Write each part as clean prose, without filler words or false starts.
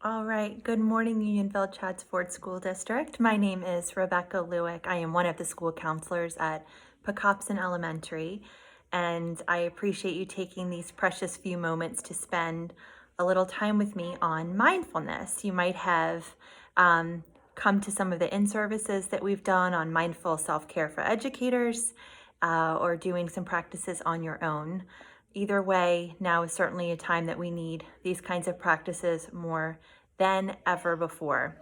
All right. Good morning, Unionville Chadds Ford School District. My name is Rebecca Lewick. I am one of the school counselors at Pocopson Elementary, and I appreciate you taking these precious few moments to spend a little time with me on mindfulness. You might have come to some of the in-services that we've done on mindful self-care for educators, or doing some practices on your own. Either way, now is certainly a time that we need these kinds of practices more than ever before.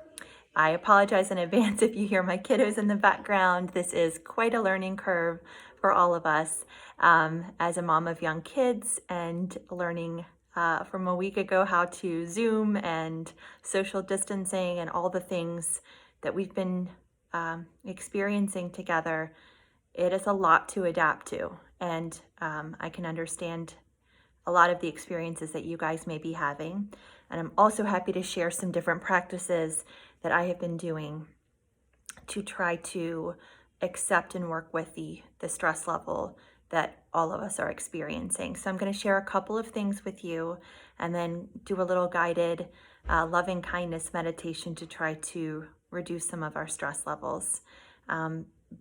I apologize in advance if you hear my kiddos in the background. This is quite a learning curve for all of us as a mom of young kids and learning from a week ago how to Zoom and social distancing and all the things that we've been experiencing together. It is a lot to adapt to, and I can understand a lot of the experiences that you guys may be having. And I'm also happy to share some different practices that I have been doing to try to accept and work with the stress level that all of us are experiencing. So I'm going to share a couple of things with you and then do a little guided loving kindness meditation to try to reduce some of our stress levels.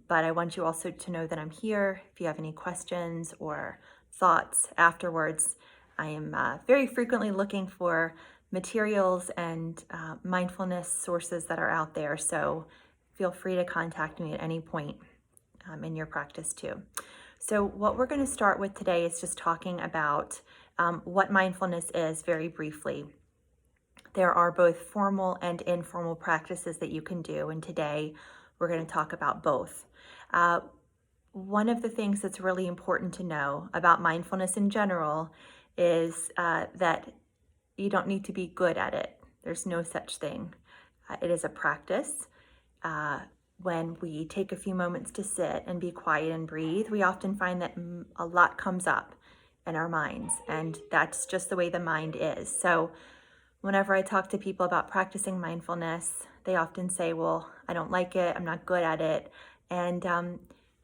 But I want you also to know that I'm here. If you have any questions or thoughts afterwards, I am very frequently looking for materials and mindfulness sources that are out there. So feel free to contact me at any point in your practice too. So what we're going to start with today is just talking about what mindfulness is very briefly. There are both formal and informal practices that you can do, and today we're going to talk about both. One of the things that's really important to know about mindfulness in general is that you don't need to be good at it. There's no such thing. It is a practice. When we take a few moments to sit and be quiet and breathe, we often find that a lot comes up in our minds, and that's just the way the mind is. So whenever I talk to people about practicing mindfulness, they often say, well, I don't like it, I'm not good at it. And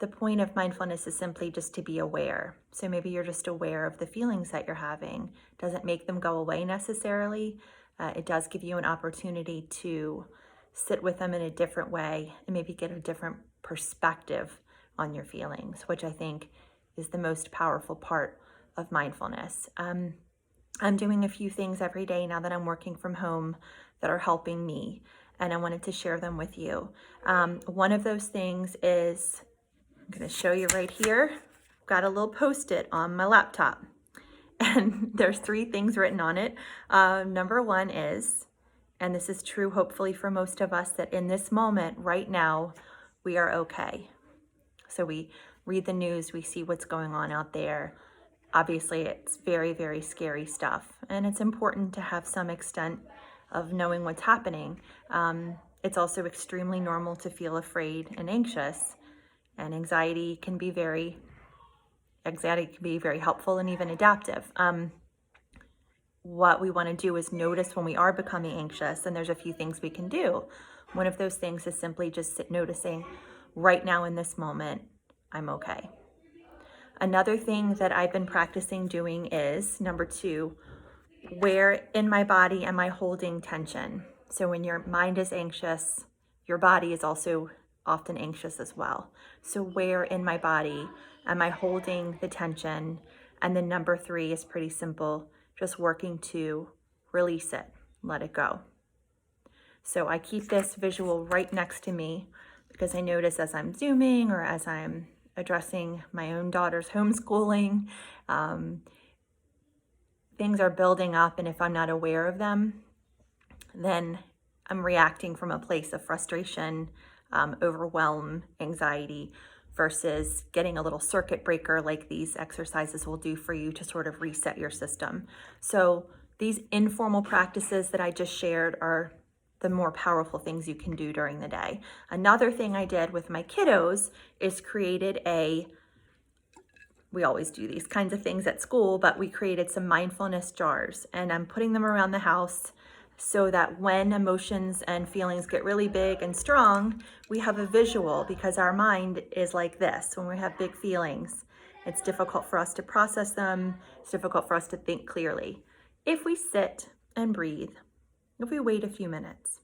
the point of mindfulness is simply just to be aware. So maybe you're just aware of the feelings that you're having. Doesn't make them go away necessarily. It does give you an opportunity to sit with them in a different way and maybe get a different perspective on your feelings, which I think is the most powerful part of mindfulness. I'm doing a few things every day now that I'm working from home that are helping me, and I wanted to share them with you. One of those things is, I'm going to show you right here. I've got a little Post-it on my laptop, and there's 3 things written on it. Number 1 is, and this is true hopefully for most of us, that in this moment right now, we are okay. So we read the news, we see what's going on out there. Obviously, it's very, very scary stuff, and it's important to have some extent of knowing what's happening. It's also extremely normal to feel afraid and anxious, and anxiety can be very helpful and even adaptive. What we want to do is notice when we are becoming anxious, and there's a few things we can do. One of those things is simply just noticing right now in this moment, I'm okay. Another thing that I've been practicing doing is, number 2, where in my body am I holding tension? So when your mind is anxious, your body is also often anxious as well. So where in my body am I holding the tension? And then number 3 is pretty simple, just working to release it, let it go. So I keep this visual right next to me because I notice as I'm Zooming or as I'm addressing my own daughter's homeschooling, things are building up, and if I'm not aware of them, then I'm reacting from a place of frustration, overwhelm, anxiety, versus getting a little circuit breaker like these exercises will do for you to sort of reset your system. So these informal practices that I just shared are the more powerful things you can do during the day. Another thing I did with my kiddos is we always do these kinds of things at school, but we created some mindfulness jars, and I'm putting them around the house so that when emotions and feelings get really big and strong, we have a visual, because our mind is like this. When we have big feelings, it's difficult for us to process them. It's difficult for us to think clearly. If we sit and breathe If we wait a few minutes,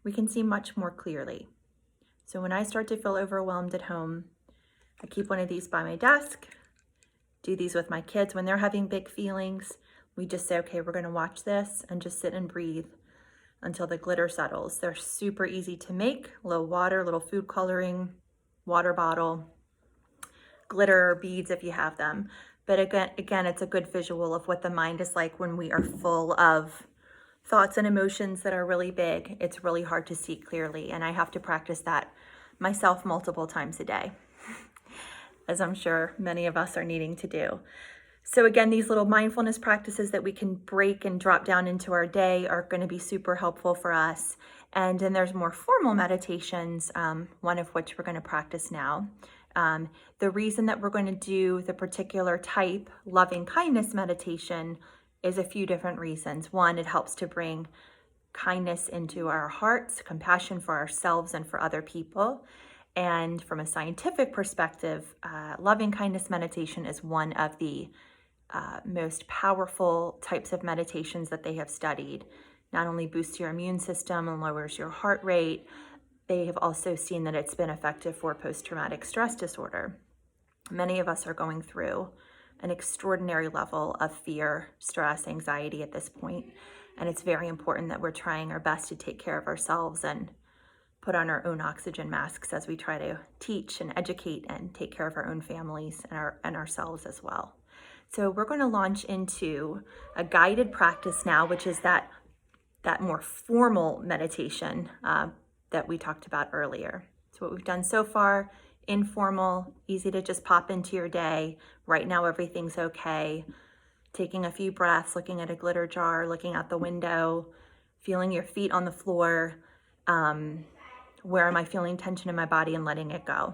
we can see much more clearly. So when I start to feel overwhelmed at home, I keep one of these by my desk, do these with my kids when they're having big feelings. We just say, okay, we're going to watch this and just sit and breathe until the glitter settles. They're super easy to make. Little water, little food coloring, water bottle, glitter beads if you have them. But again, it's a good visual of what the mind is like when we are full of thoughts and emotions that are really big. It's really hard to see clearly, and I have to practice that myself multiple times a day, as I'm sure many of us are needing to do. So again, these little mindfulness practices that we can break and drop down into our day are going to be super helpful for us. And then there's more formal meditations, one of which we're going to practice now. The reason that we're going to do the particular type, loving kindness meditation, is a few different reasons. One, it helps to bring kindness into our hearts, compassion for ourselves and for other people. And from a scientific perspective, loving kindness meditation is one of the most powerful types of meditations that they have studied. Not only boosts your immune system and lowers your heart rate, they have also seen that it's been effective for post-traumatic stress disorder. Many of us are going through an extraordinary level of fear, stress, anxiety at this point, and it's very important that we're trying our best to take care of ourselves and put on our own oxygen masks as we try to teach and educate and take care of our own families and ourselves as well. So we're going to launch into a guided practice now, which is that more formal meditation that we talked about earlier. So what we've done so far, informal, easy to just pop into your day. Right now, everything's okay. Taking a few breaths, looking at a glitter jar, looking out the window, feeling your feet on the floor. Where am I feeling tension in my body and letting it go?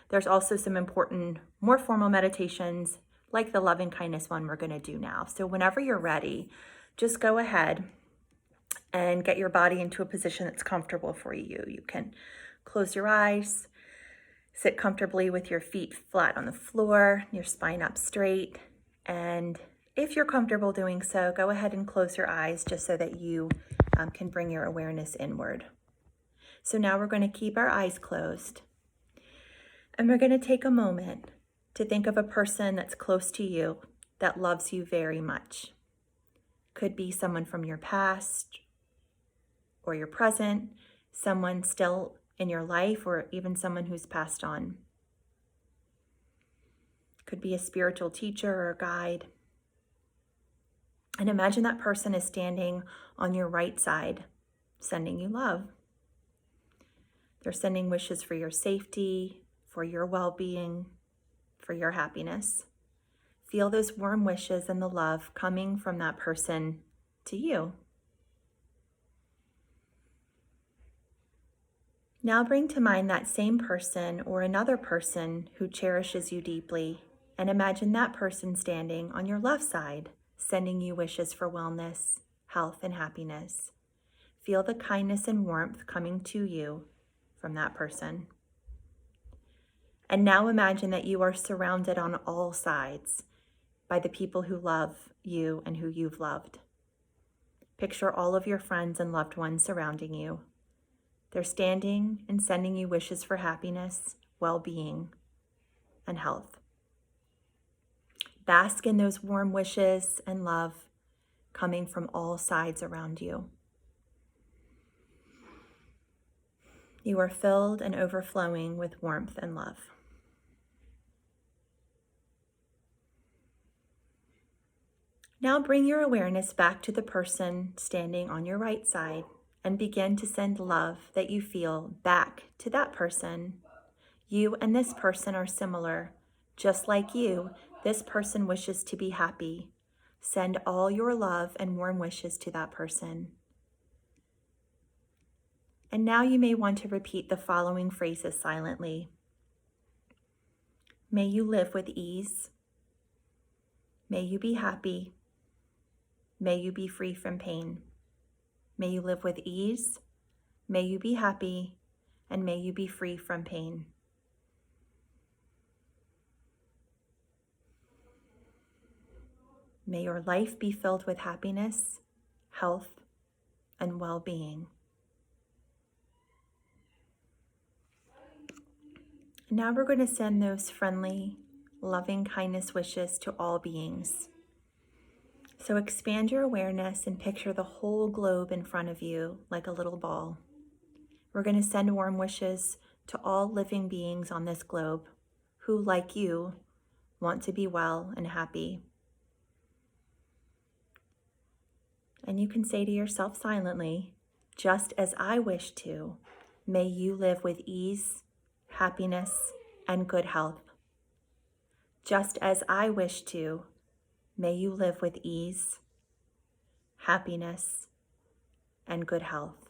There's also some important, more formal meditations like the loving kindness one we're going to do now. So whenever you're ready, just go ahead and get your body into a position that's comfortable for you. You can close your eyes, sit comfortably with your feet flat on the floor, your spine up straight. And if you're comfortable doing so, go ahead and close your eyes just so that you can bring your awareness inward. So now we're going to keep our eyes closed. And we're going to take a moment to think of a person that's close to you that loves you very much. Could be someone from your past or your present, someone still in your life, or even someone who's passed on. Could be a spiritual teacher or a guide. And imagine that person is standing on your right side, sending you love. They're sending wishes for your safety, for your well-being, for your happiness. Feel those warm wishes and the love coming from that person to you. Now bring to mind that same person or another person who cherishes you deeply, and imagine that person standing on your left side, sending you wishes for wellness, health, and happiness. Feel the kindness and warmth coming to you from that person. And now imagine that you are surrounded on all sides by the people who love you and who you've loved. Picture all of your friends and loved ones surrounding you. They're standing and sending you wishes for happiness, well-being, and health. Bask in those warm wishes and love coming from all sides around you. You are filled and overflowing with warmth and love. Now bring your awareness back to the person standing on your right side and begin to send love that you feel back to that person. You and this person are similar. Just like you, this person wishes to be happy. Send all your love and warm wishes to that person. And now you may want to repeat the following phrases silently. May you live with ease. May you be happy. May you be free from pain. May you live with ease. May you be happy. And may you be free from pain. May your life be filled with happiness, health, and well-being. Now we're going to send those friendly, loving kindness wishes to all beings. So expand your awareness and picture the whole globe in front of you like a little ball. We're going to send warm wishes to all living beings on this globe who, like you, want to be well and happy. And you can say to yourself silently, just as I wish to, may you live with ease, happiness, and good health. Just as I wish to, may you live with ease, happiness, and good health.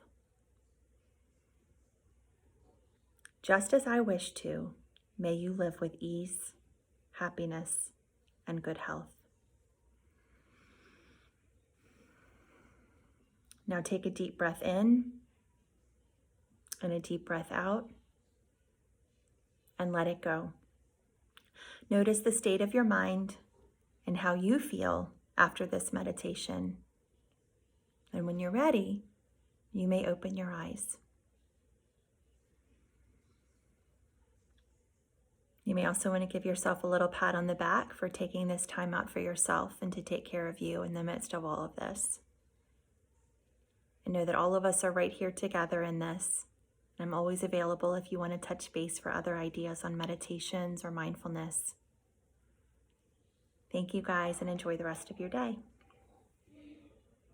Just as I wish to, may you live with ease, happiness, and good health. Now take a deep breath in and a deep breath out and let it go. Notice the state of your mind and how you feel after this meditation. And when you're ready, you may open your eyes. You may also want to give yourself a little pat on the back for taking this time out for yourself and to take care of you in the midst of all of this. And know that all of us are right here together in this. I'm always available if you want to touch base for other ideas on meditations or mindfulness. Thank you guys and enjoy the rest of your day.